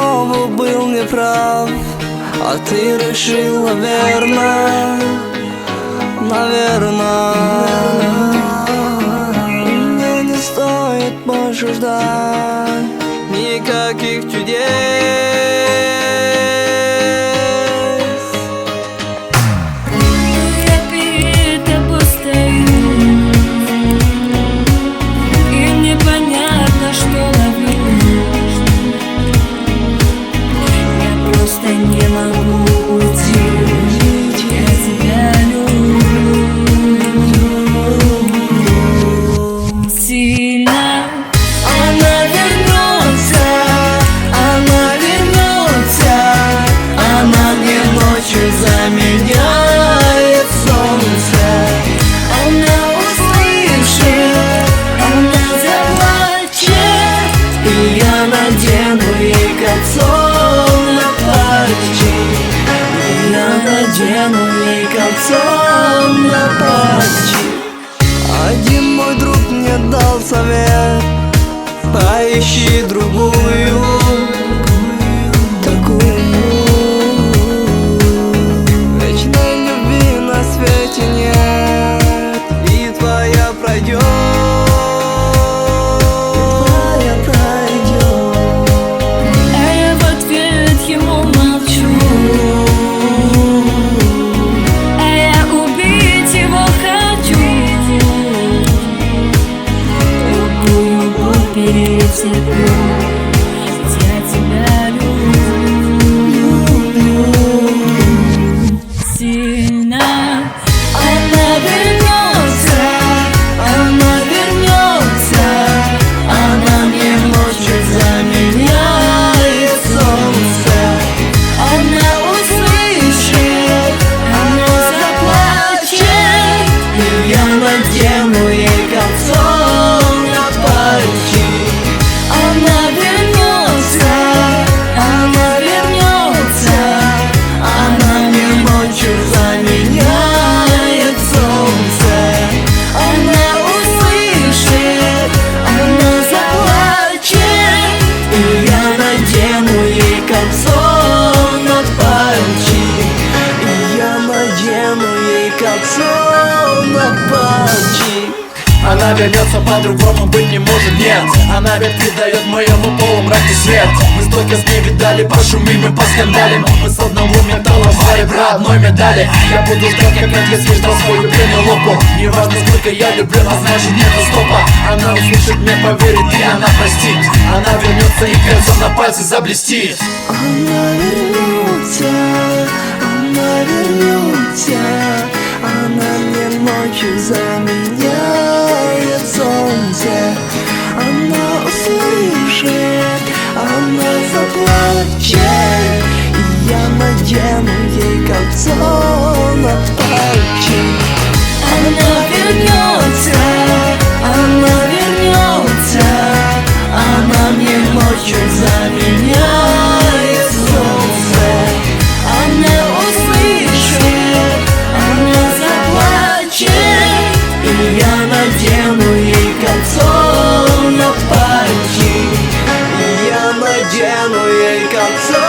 снова был неправ, а ты решила верно, наверное. Мне не стоит больше ждать никаких чудес. Я перед тобой стою, и мне понятно, что ловлю. Я просто не могу уйти. Я тебя люблю сильно. Она вернется, она вернется. Она мне ночью заменяет солнце. Она услышит, она заплачет, и я надену ей кольцо на пальчик. Я надену ей кольцо на пальчик. Один мой друг мне дал совет: поищи другую, такую. Вечной любви на свете нет, и твоя пройдет. Твоя пройдет. А я в ответ ему молчу, а я убить его хочу. Любую боль перетерплю, ведь я тебя люблю сильно. Она вернется, она вернется. Она мне ночью заменяет солнце. Она услышит, она заплачет, и я надену ей кольцо на пальчик. Она вернется, она вернется. Она мне ночью заменяет солнце. Она услышит, она заплачет, и я надену ей кольцо на пальчик. И я надену ей кольцо на пальчик. Она вернется, по-другому быть не может, нет. Она ведь придает моему полу мрак и свет. Мы столько с ней видали, пошумим и поскандалим. Мы с одного металла два ребра одной медали. Я буду ждать, как отец ждал свою Пенелопу. Неважно, сколько я люблю, а значит нету стопа. Она услышит, мне поверит, и она простит. Она вернется и кольцом на пальце заблестит. Она вернется, она вернется. Она мне ночью заменяет солнце. Она услышит, она заплачет, и я надену ей кольцо на пальчик. Она вернется, она вернется. Она мне ночью заменяет солнце. Она услышит, она заплачет, и я надену ей кольцо на пальчик. И я надену ей кольцо